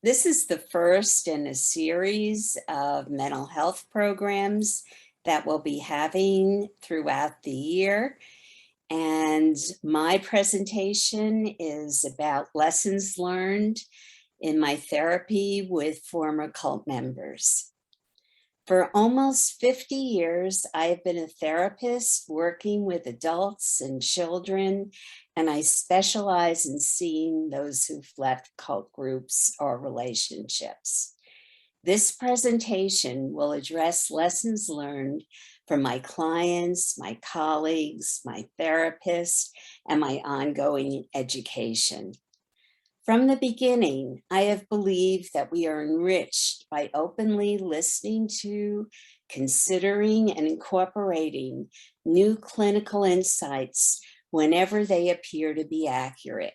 This is the first in a series of mental health programs that we'll be having throughout the year. And my presentation is about lessons learned in my therapy with former cult members. For almost 50 years, I have been a therapist working with adults and children, and I specialize in seeing those who've left cult groups or relationships. This presentation will address lessons learned from my clients, my colleagues, my therapist, and my ongoing education. From the beginning, I have believed that we are enriched by openly listening to, considering, and incorporating new clinical insights whenever they appear to be accurate.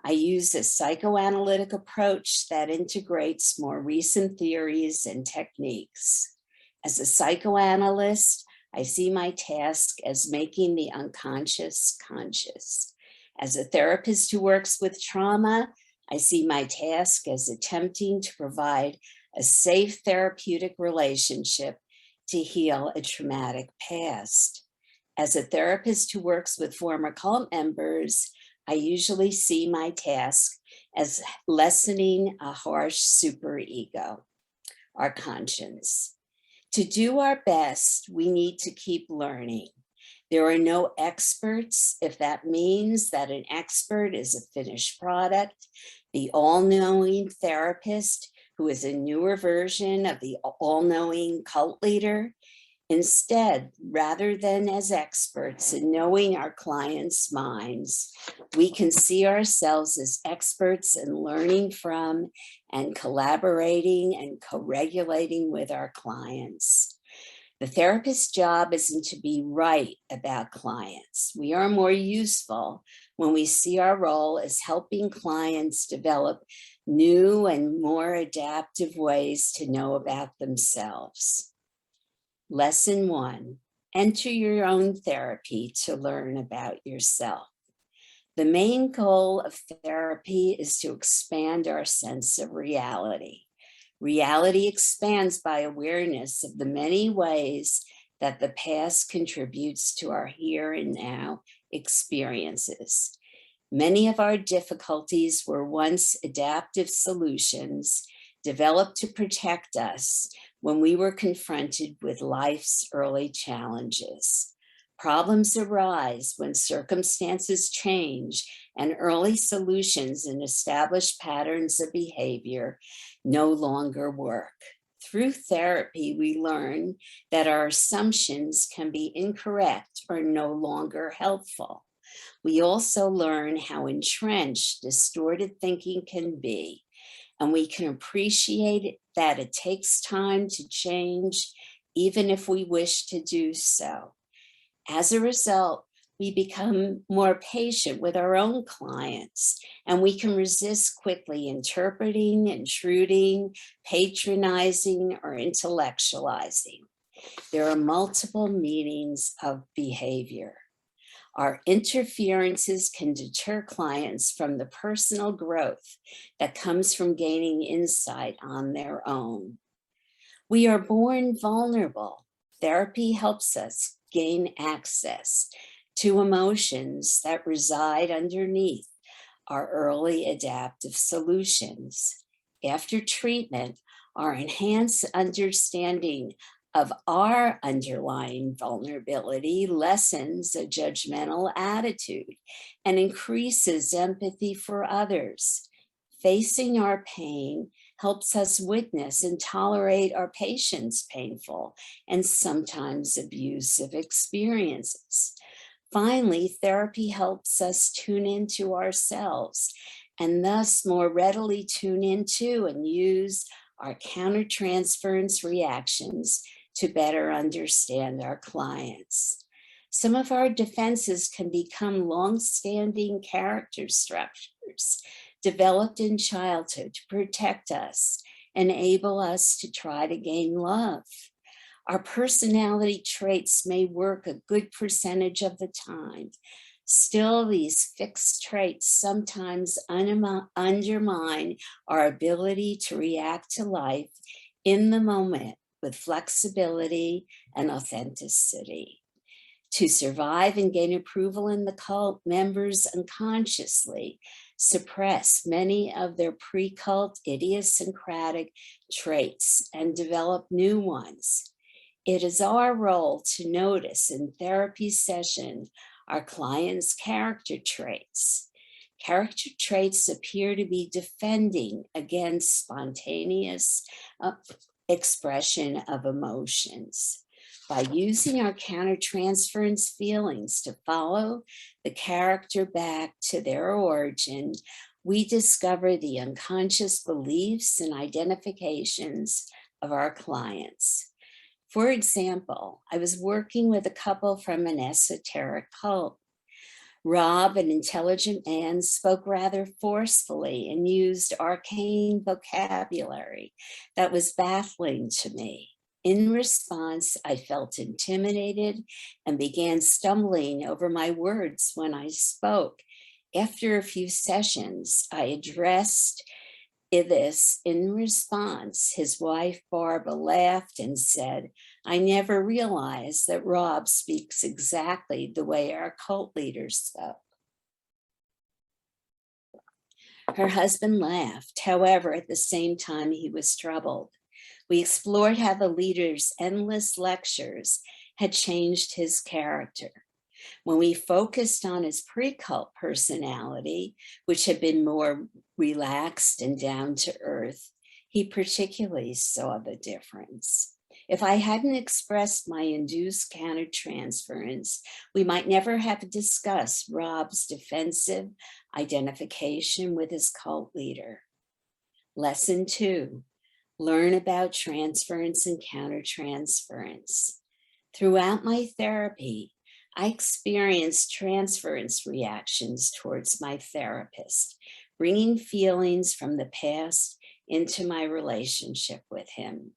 I use a psychoanalytic approach that integrates more recent theories and techniques. As a psychoanalyst, I see my task as making the unconscious conscious. As a therapist who works with trauma, I see my task as attempting to provide a safe therapeutic relationship to heal a traumatic past. As a therapist who works with former cult members, I usually see my task as lessening a harsh superego, our conscience. To do our best, we need to keep learning. There are no experts, if that means that an expert is a finished product, the all-knowing therapist who is a newer version of the all-knowing cult leader. Instead, rather than as experts in knowing our clients' minds, we can see ourselves as experts in learning from and collaborating and co-regulating with our clients. The therapist's job isn't to be right about clients. We are more useful when we see our role as helping clients develop new and more adaptive ways to know about themselves. Lesson 1, enter your own therapy to learn about yourself. The main goal of therapy is to expand our sense of reality. Reality expands by awareness of the many ways that the past contributes to our here and now experiences. Many of our difficulties were once adaptive solutions developed to protect us when we were confronted with life's early challenges. Problems arise when circumstances change and early solutions and established patterns of behavior no longer work. Through therapy, we learn that our assumptions can be incorrect or no longer helpful. We also learn how entrenched distorted thinking can be, and we can appreciate that it takes time to change, even if we wish to do so. As a result, we become more patient with our own clients, and we can resist quickly interpreting, intruding, patronizing, or intellectualizing. There are multiple meanings of behavior. Our interferences can deter clients from the personal growth that comes from gaining insight on their own. We are born vulnerable. Therapy helps us gain access to emotions that reside underneath our early adaptive solutions. After treatment, our enhanced understanding of our underlying vulnerability lessens a judgmental attitude and increases empathy for others. Facing our pain helps us witness and tolerate our patients' painful and sometimes abusive experiences. Finally, therapy helps us tune into ourselves and thus more readily tune into and use our countertransference reactions to better understand our clients. Some of our defenses can become long-standing character structures developed in childhood to protect us, enable us to try to gain love. Our personality traits may work a good percentage of the time, Still, these fixed traits sometimes undermine our ability to react to life in the moment with flexibility and authenticity. To survive and gain approval in the cult, members unconsciously suppress many of their pre-cult idiosyncratic traits and develop new ones. It is our role to notice in therapy session our clients' character traits. Character traits appear to be defending against spontaneous expression of emotions. By using our countertransference feelings to follow the character back to their origin, we discover the unconscious beliefs and identifications of our clients. For example, I was working with a couple from an esoteric cult. Rob, an intelligent man, spoke rather forcefully and used arcane vocabulary that was baffling to me. In response, I felt intimidated and began stumbling over my words when I spoke. After a few sessions, I addressed this in response. His wife, Barbara, laughed and said, "I never realized that Rob speaks exactly the way our cult leaders spoke." Her husband laughed. However, at the same time, he was troubled. We explored how the leader's endless lectures had changed his character. When we focused on his pre-cult personality, which had been more relaxed and down to earth, he particularly saw the difference. If I hadn't expressed my induced countertransference, we might never have discussed Rob's defensive identification with his cult leader. Lesson 2, learn about transference and countertransference. Throughout my therapy, I experienced transference reactions towards my therapist, bringing feelings from the past into my relationship with him.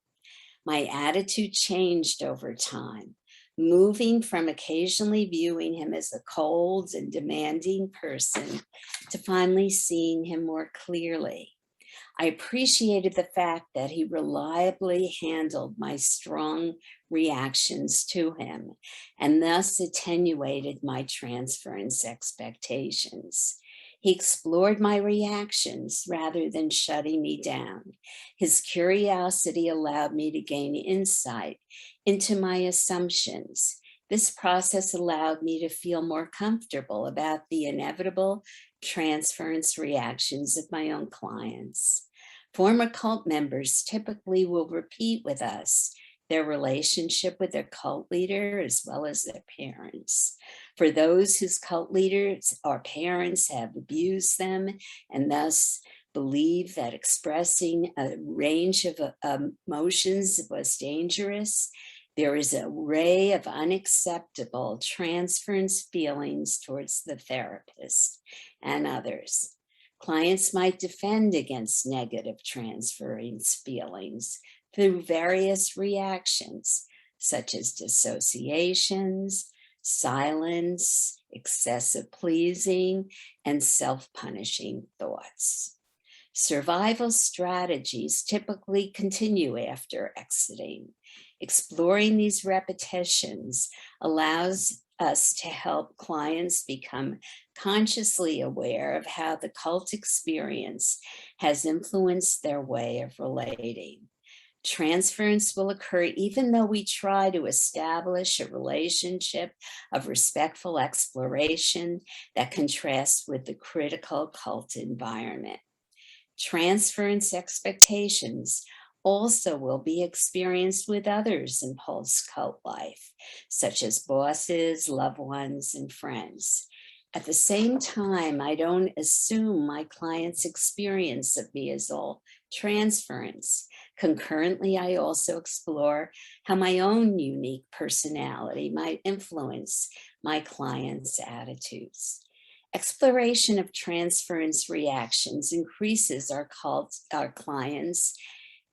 My attitude changed over time, moving from occasionally viewing him as a cold and demanding person to finally seeing him more clearly. I appreciated the fact that he reliably handled my strong reactions to him and thus attenuated my transference expectations. He explored my reactions rather than shutting me down. His curiosity allowed me to gain insight into my assumptions. This process allowed me to feel more comfortable about the inevitable transference reactions of my own clients. Former cult members typically will repeat with us their relationship with their cult leader as well as their parents. For those whose cult leaders or parents have abused them and thus believe that expressing a range of emotions was dangerous, there is an array of unacceptable transference feelings towards the therapist and others. Clients might defend against negative transference feelings through various reactions, such as dissociations, silence, excessive pleasing, and self-punishing thoughts. Survival strategies typically continue after exiting. Exploring these repetitions allows us to help clients become consciously aware of how the cult experience has influenced their way of relating. Transference will occur even though we try to establish a relationship of respectful exploration that contrasts with the critical cult environment. Transference expectations also will be experienced with others in post-cult life, such as bosses, loved ones, and friends. At the same time, I don't assume my client's experience of me is all transference. Concurrently, I also explore how my own unique personality might influence my clients' attitudes. Exploration of transference reactions increases our clients'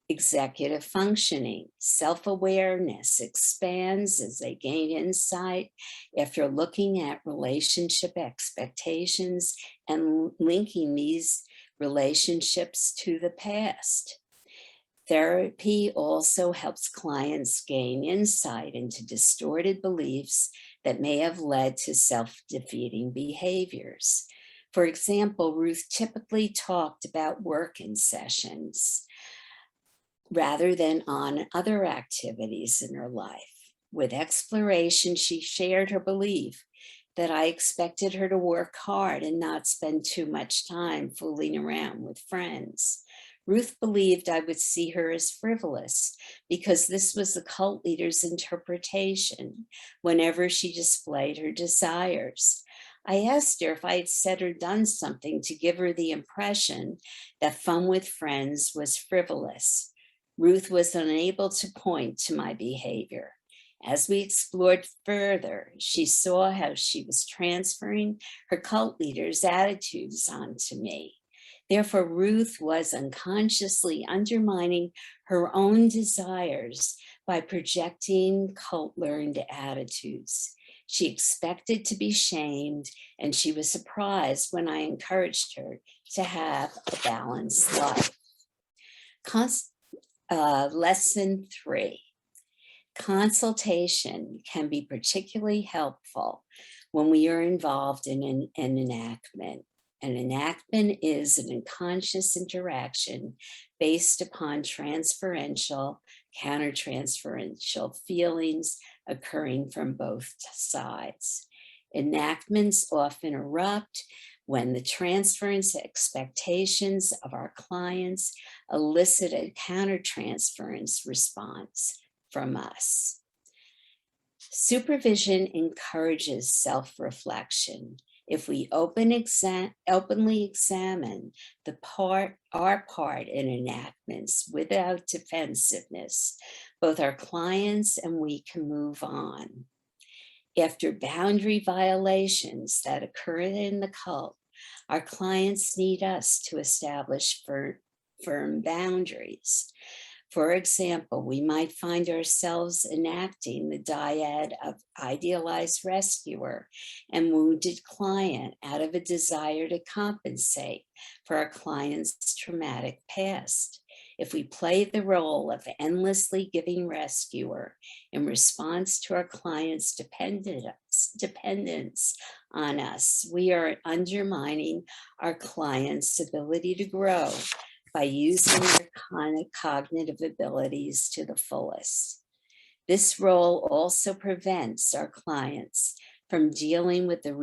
Executive functioning, self-awareness expands as they gain insight after looking at relationship expectations and linking these relationships to the past. Therapy also helps clients gain insight into distorted beliefs that may have led to self-defeating behaviors. For example, Ruth typically talked about work in sessions rather than on other activities in her life. With exploration, she shared her belief that I expected her to work hard and not spend too much time fooling around with friends. Ruth believed I would see her as frivolous because this was the cult leader's interpretation whenever she displayed her desires. I asked her if I had said or done something to give her the impression that fun with friends was frivolous. Ruth was unable to point to my behavior. As we explored further, she saw how she was transferring her cult leader's attitudes onto me. Therefore, Ruth was unconsciously undermining her own desires by projecting cult learned attitudes. She expected to be shamed, and she was surprised when I encouraged her to have a balanced life. Lesson 3. Consultation can be particularly helpful when we are involved in an enactment. An enactment is an unconscious interaction based upon transferential, countertransferential feelings occurring from both sides. Enactments often erupt when the transference expectations of our clients elicit a countertransference response from us. Supervision encourages self-reflection. If we openly examine our part in enactments without defensiveness, both our clients and we can move on. After boundary violations that occur in the cult, our clients need us to establish firm boundaries. For example, we might find ourselves enacting the dyad of idealized rescuer and wounded client out of a desire to compensate for our client's traumatic past. If we play the role of endlessly giving rescuer in response to our client's dependence on us, we are undermining our client's ability to grow by using their cognitive abilities to the fullest. This role also prevents our clients from dealing with the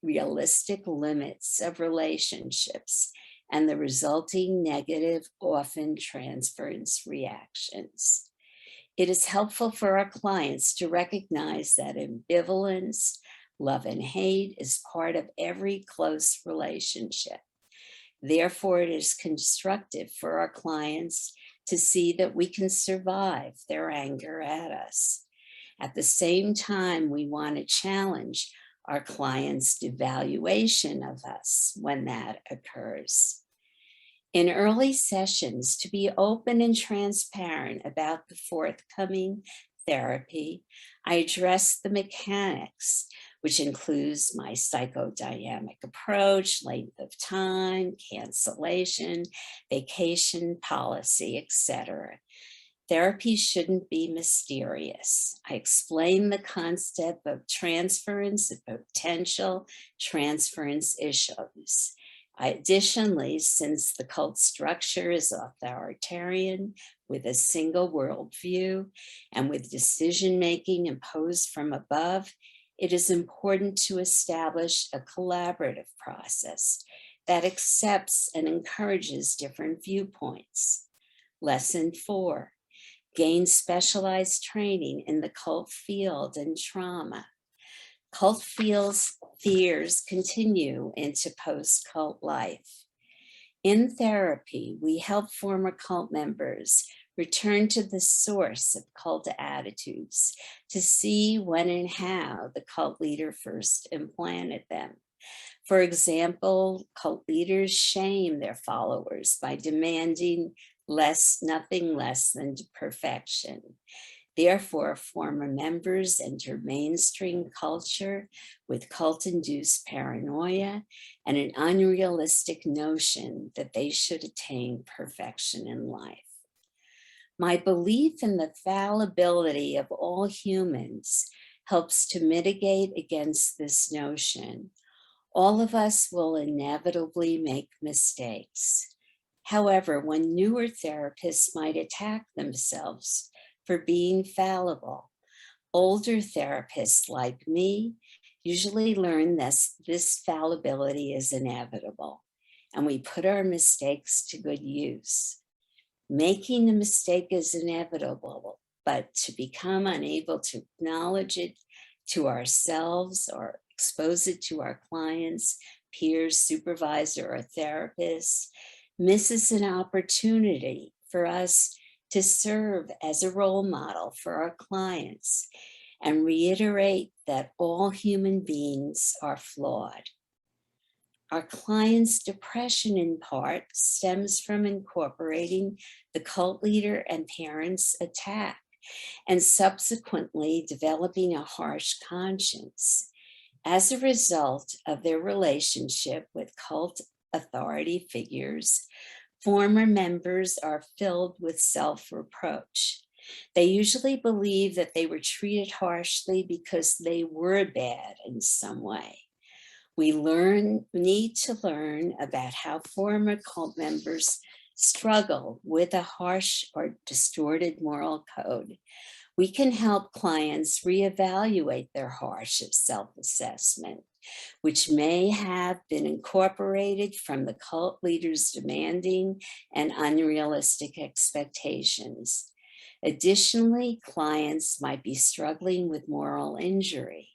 realistic limits of relationships and the resulting negative, often transference reactions. It is helpful for our clients to recognize that ambivalence, love and hate is part of every close relationship. Therefore, it is constructive for our clients to see that we can survive their anger at us. At the same time, we want to challenge our clients' devaluation of us when that occurs. In early sessions, to be open and transparent about the forthcoming therapy, I address the mechanics, which includes my psychodynamic approach, length of time, cancellation, vacation policy, etc. Therapy shouldn't be mysterious. I explain the concept of transference and potential transference issues. Additionally, since the cult structure is authoritarian with a single worldview and with decision-making imposed from above, it is important to establish a collaborative process that accepts and encourages different viewpoints. Lesson 4, gain specialized training in the cult field and trauma. Cult fears continue into post-cult life. In therapy, we help former cult members return to the source of cult attitudes to see when and how the cult leader first implanted them. For example, cult leaders shame their followers by demanding nothing less than perfection. Therefore, former members enter mainstream culture with cult-induced paranoia and an unrealistic notion that they should attain perfection in life. My belief in the fallibility of all humans helps to mitigate against this notion. All of us will inevitably make mistakes. However, when newer therapists might attack themselves for being fallible, older therapists like me usually learn this fallibility is inevitable, and we put our mistakes to good use. Making a mistake is inevitable, but to become unable to acknowledge it to ourselves or expose it to our clients, peers, supervisor, or therapists misses an opportunity for us to serve as a role model for our clients and reiterate that all human beings are flawed. Our client's depression in part stems from incorporating the cult leader and parents' attack and subsequently developing a harsh conscience. As a result of their relationship with cult authority figures, former members are filled with self-reproach. They usually believe that they were treated harshly because they were bad in some way. We need to learn about how former cult members struggle with a harsh or distorted moral code. We can help clients reevaluate their harsh self-assessment, which may have been incorporated from the cult leaders' demanding and unrealistic expectations. Additionally, clients might be struggling with moral injury.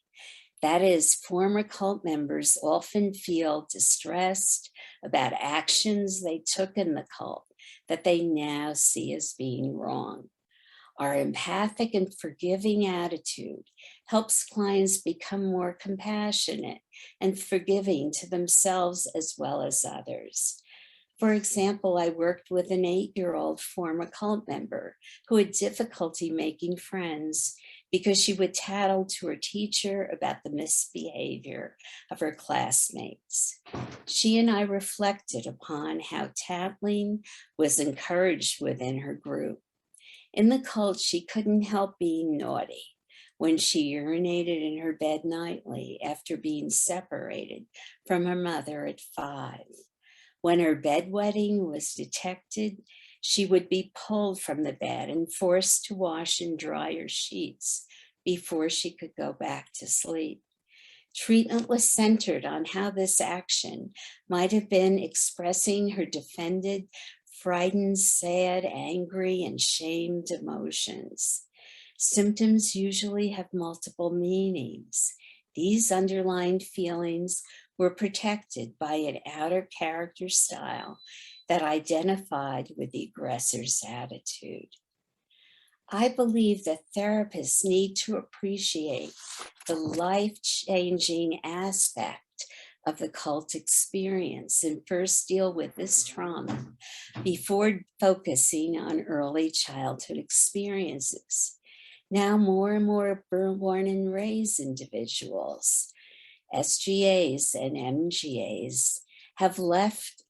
That is, former cult members often feel distressed about actions they took in the cult that they now see as being wrong. Our empathic and forgiving attitude helps clients become more compassionate and forgiving to themselves as well as others. For example, I worked with an 8-year-old former cult member who had difficulty making friends because she would tattle to her teacher about the misbehavior of her classmates. She and I reflected upon how tattling was encouraged within her group. In the cult, she couldn't help being naughty when she urinated in her bed nightly after being separated from her mother at 5. When her bedwetting was detected, she would be pulled from the bed and forced to wash and dry her sheets before she could go back to sleep. Treatment was centered on how this action might have been expressing her defended, frightened, sad, angry, and shamed emotions. Symptoms usually have multiple meanings. These underlying feelings were protected by an outer character style that identified with the aggressor's attitude. I believe that therapists need to appreciate the life-changing aspect of the cult experience and first deal with this trauma before focusing on early childhood experiences. Now, more and more born and raised individuals, SGAs and MGAs, have left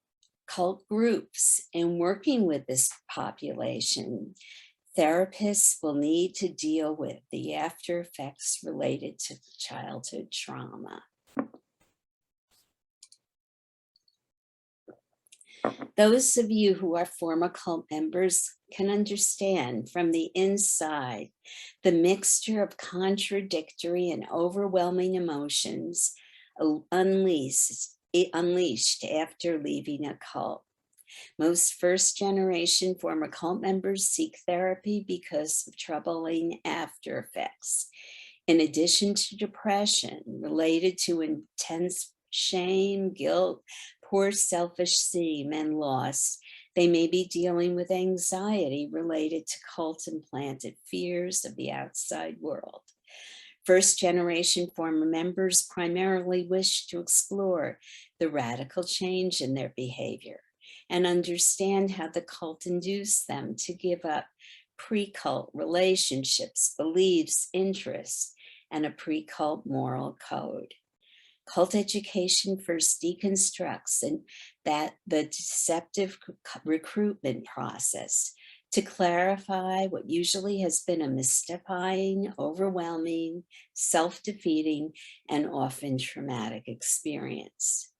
cult groups. In working with this population, therapists will need to deal with the after effects related to childhood trauma. Those of you who are former cult members can understand from the inside the mixture of contradictory and overwhelming emotions unleashed after leaving a cult. Most first-generation former cult members seek therapy because of troubling after effects. In addition to depression related to intense shame, guilt, poor self-esteem, and loss, they may be dealing with anxiety related to cult-implanted fears of the outside world. First-generation former members primarily wish to explore the radical change in their behavior. and understand how the cult induced them to give up pre-cult relationships, beliefs, interests, and a pre-cult moral code. Cult education first deconstructs and that the deceptive recruitment process to clarify what usually has been a mystifying, overwhelming, self-defeating, and often traumatic experience.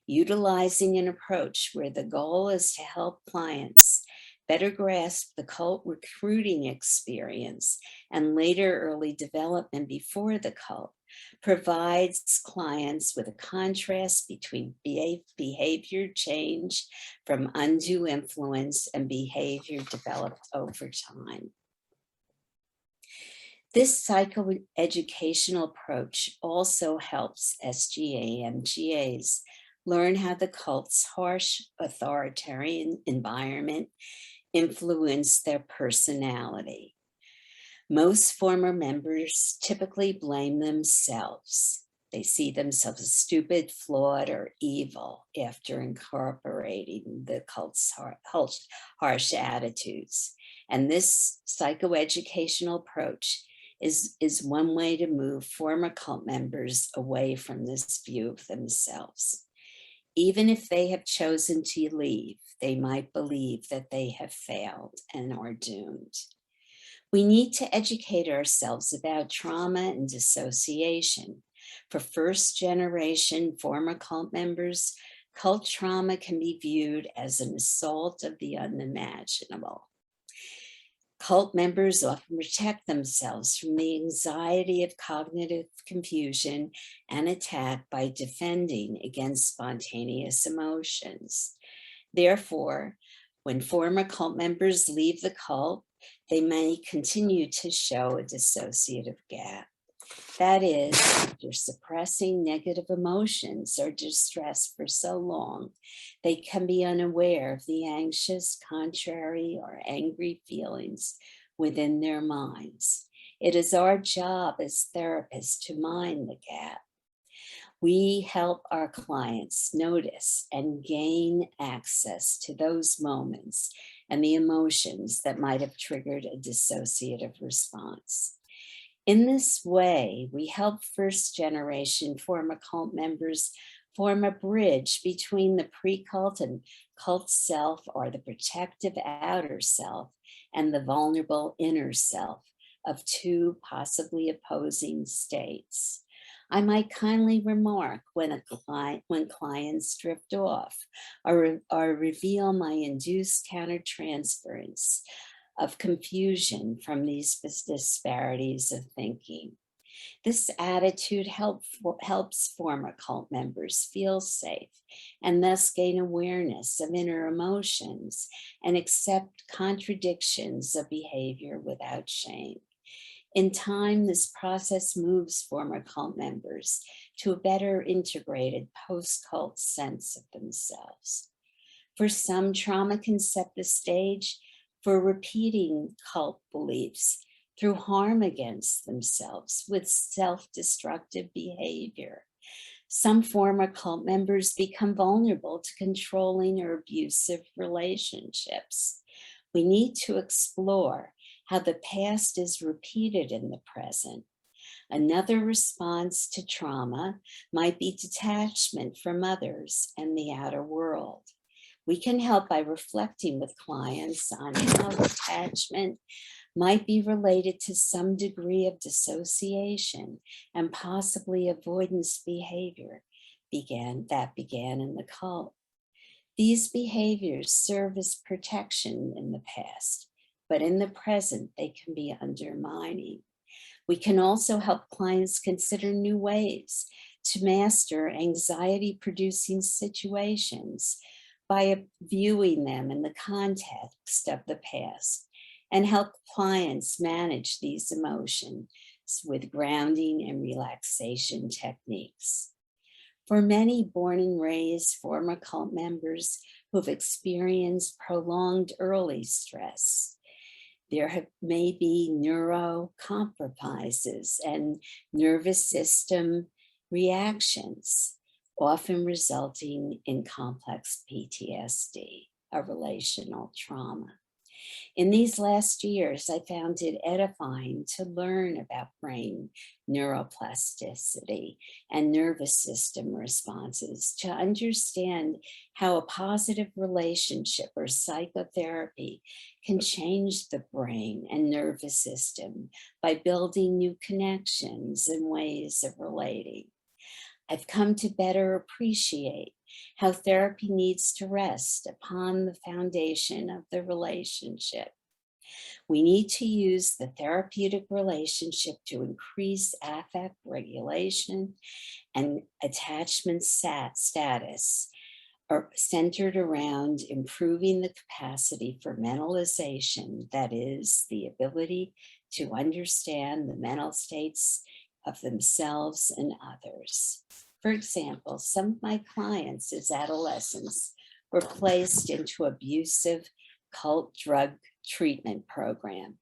Utilizing an approach where the goal is to help clients better grasp the cult recruiting experience and later early development before the cult provides clients with a contrast between behavior change from undue influence and behavior developed over time. This psychoeducational approach also helps SGA-MGAs learn how the cult's harsh authoritarian environment influenced their personality. Most former members typically blame themselves. They see themselves as stupid, flawed, or evil after incorporating the cult's harsh attitudes. And this psychoeducational approach is one way to move former cult members away from this view of themselves. Even if they have chosen to leave, they might believe that they have failed and are doomed. We need to educate ourselves about trauma and dissociation. For first generation former cult members, cult trauma can be viewed as an assault of the unimaginable. Cult members often protect themselves from the anxiety of cognitive confusion and attack by defending against spontaneous emotions. Therefore, when former cult members leave the cult, they may continue to show a dissociative gap. That is, after suppressing negative emotions or distress for so long, they can be unaware of the anxious, contrary, or angry feelings within their minds. It is our job as therapists to mind the gap. We help our clients notice and gain access to those moments and the emotions that might have triggered a dissociative response. In this way, we help first generation former cult members form a bridge between the pre-cult and cult self, or the protective outer self and the vulnerable inner self of two possibly opposing states. I might kindly remark when clients drift off or reveal my induced countertransference of confusion from these disparities of thinking. This attitude helps former cult members feel safe and thus gain awareness of inner emotions and accept contradictions of behavior without shame. In time, this process moves former cult members to a better integrated post-cult sense of themselves. For some, trauma can set the stage for repeating cult beliefs through harm against themselves with self-destructive behavior. Some former cult members become vulnerable to controlling or abusive relationships. We need to explore how the past is repeated in the present. Another response to trauma might be detachment from others and the outer world. We can help by reflecting with clients on how attachment might be related to some degree of dissociation and possibly avoidance behavior that began in the cult. These behaviors serve as protection in the past, but in the present, they can be undermining. We can also help clients consider new ways to master anxiety-producing situations by viewing them in the context of the past, and help clients manage these emotions with grounding and relaxation techniques. For many born and raised former cult members who've experienced prolonged early stress, there may be neurocompromises and nervous system reactions, often resulting in complex PTSD. a relational trauma. In these last years, I found it edifying to learn about brain neuroplasticity and nervous system responses, to understand how a positive relationship or psychotherapy can change the brain and nervous system by building new connections and ways of relating. I've come to better appreciate how therapy needs to rest upon the foundation of the relationship. We need to use the therapeutic relationship to increase affect regulation and attachment status are centered around improving the capacity for mentalization, that is, the ability to understand the mental states of themselves and others. For example, some of my clients as adolescents were placed into abusive cult drug treatment program.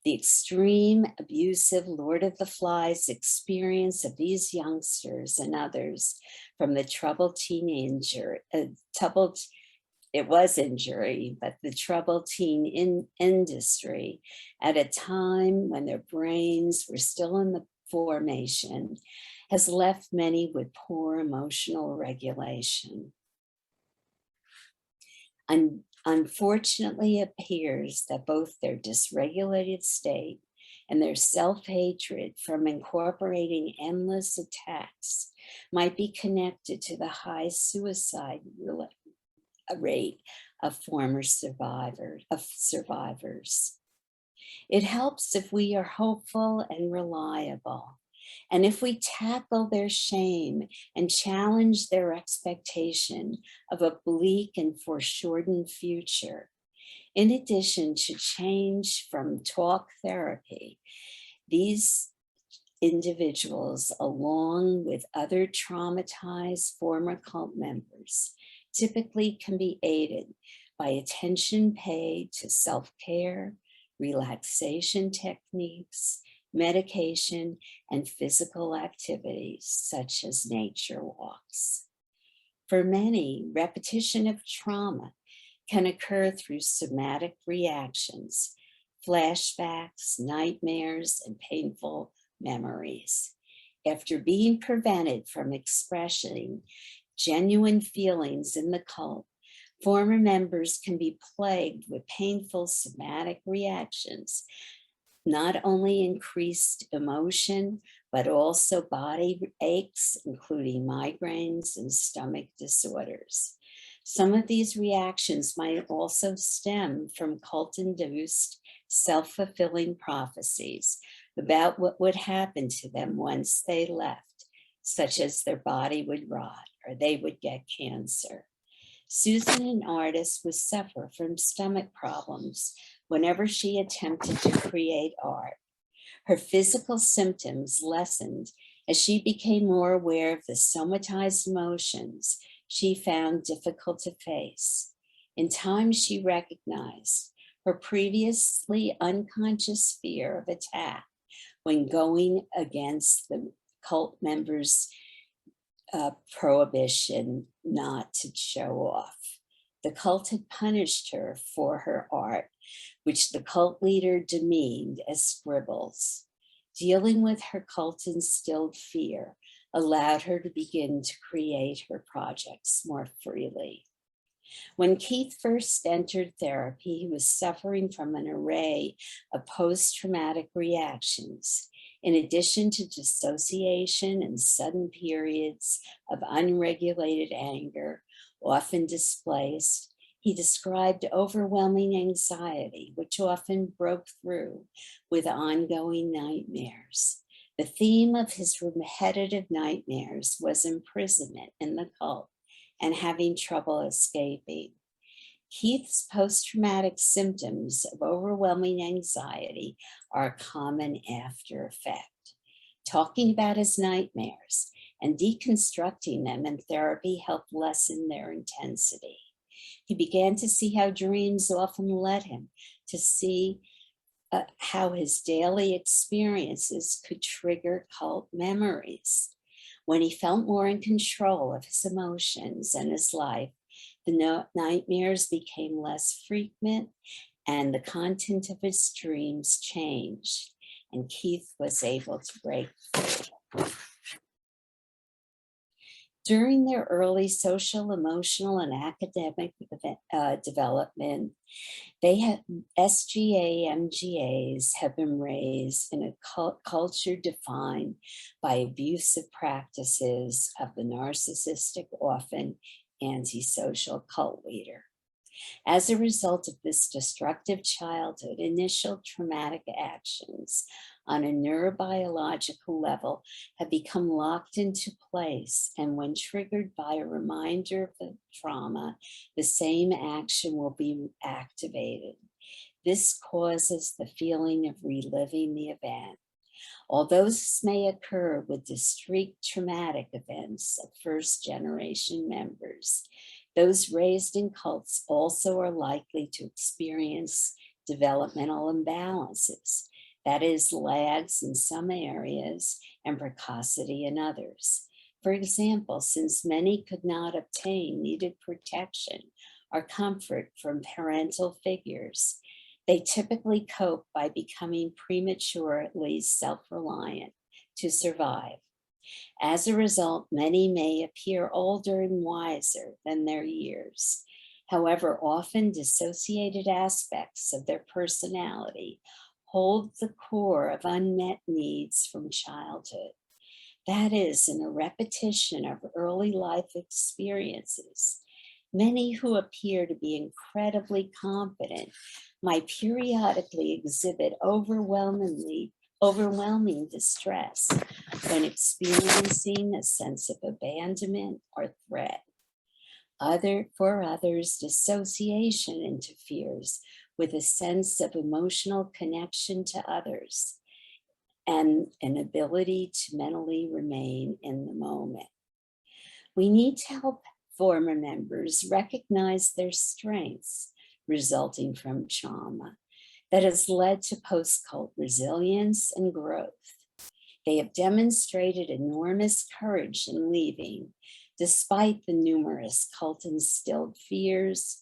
The extreme, abusive Lord of the Flies experience of these youngsters and others from the troubled it was injury, but the troubled industry at a time when their brains were still in the formation has left many with poor emotional regulation. Unfortunately, it appears that both their dysregulated state and their self-hatred from incorporating endless attacks might be connected to the high suicide rate of former survivors. It helps if we are hopeful and reliable, and if we tackle their shame and challenge their expectation of a bleak and foreshortened future. In addition to change from talk therapy, these individuals, along with other traumatized former cult members, typically can be aided by attention paid to self-care, relaxation techniques, medication, and physical activities such as nature walks. For many, repetition of trauma can occur through somatic reactions, flashbacks, nightmares, and painful memories. After being prevented from expressing genuine feelings in the cult, former members can be plagued with painful somatic reactions, not only increased emotion, but also body aches, including migraines and stomach disorders. Some of these reactions might also stem from cult-induced self-fulfilling prophecies about what would happen to them once they left, such as their body would rot or they would get cancer. Susan, an artist, would suffer from stomach problems whenever she attempted to create art. Her physical symptoms lessened as she became more aware of the somatized emotions she found difficult to face. In time, she recognized her previously unconscious fear of attack when going against the cult members' prohibition not to show off. The cult had punished her for her art, which the cult leader demeaned as scribbles. Dealing with her cult-instilled fear allowed her to begin to create her projects more freely. When Keith first entered therapy, he was suffering from an array of post-traumatic reactions. In addition to dissociation and sudden periods of unregulated anger, often displaced, he described overwhelming anxiety, which often broke through with ongoing nightmares. The theme of his repetitive nightmares was imprisonment in the cult and having trouble escaping. Keith's post-traumatic symptoms of overwhelming anxiety are a common after effect. Talking about his nightmares and deconstructing them in therapy helped lessen their intensity. He began to see how dreams often led him to see how his daily experiences could trigger cult memories. When he felt more in control of his emotions and his life, The nightmares became less frequent and the content of his dreams changed, and Keith was able to break free. During their early social, emotional, and academic development, they have SGA-MGAs have been raised in a culture defined by abusive practices of the narcissistic, often antisocial cult leader. As a result of this destructive childhood, initial traumatic actions on a neurobiological level have become locked into place, and when triggered by a reminder of the trauma, the same action will be activated. This causes the feeling of reliving the event. Although this may occur with discrete traumatic events of first-generation members, those raised in cults also are likely to experience developmental imbalances, that is, lags in some areas and precocity in others. For example, since many could not obtain needed protection or comfort from parental figures, they typically cope by becoming prematurely self-reliant to survive. As a result, many may appear older and wiser than their years. However, often dissociated aspects of their personality hold the core of unmet needs from childhood. That is, in a repetition of early life experiences, many who appear to be incredibly confident might periodically exhibit overwhelming distress when experiencing a sense of abandonment or threat. For others, dissociation interferes with a sense of emotional connection to others and an ability to mentally remain in the moment. We need to help former members recognize their strengths resulting from trauma that has led to post-cult resilience and growth. They have demonstrated enormous courage in leaving, despite the numerous cult-instilled fears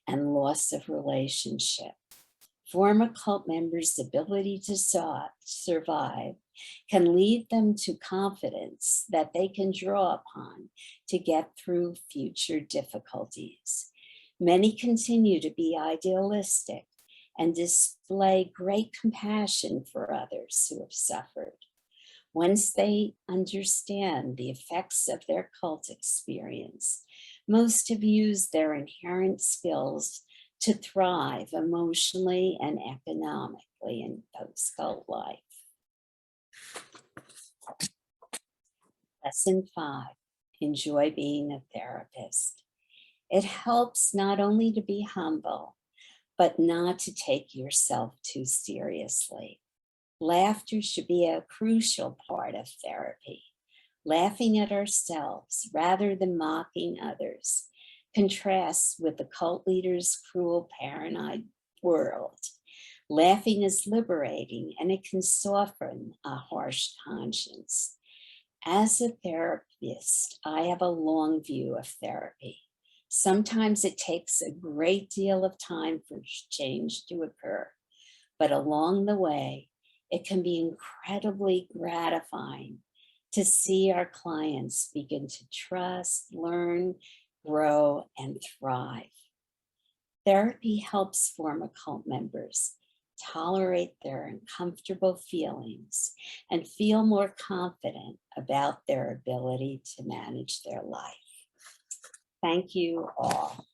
and loss of relationship. Former cult members' ability to survive can lead them to confidence that they can draw upon to get through future difficulties. Many continue to be idealistic and display great compassion for others who have suffered. Once they understand the effects of their cult experience, most have used their inherent skills to thrive emotionally and economically in post-cult life. Lesson 5, enjoy being a therapist. It helps not only to be humble, but not to take yourself too seriously. Laughter should be a crucial part of therapy. Laughing at ourselves rather than mocking others contrasts with the cult leader's cruel, paranoid world. Laughing is liberating and it can soften a harsh conscience. As a therapist, I have a long view of therapy. Sometimes it takes a great deal of time for change to occur, but along the way, it can be incredibly gratifying to see our clients begin to trust, learn, grow, and thrive. Therapy helps former cult members tolerate their uncomfortable feelings and feel more confident about their ability to manage their life. Thank you all.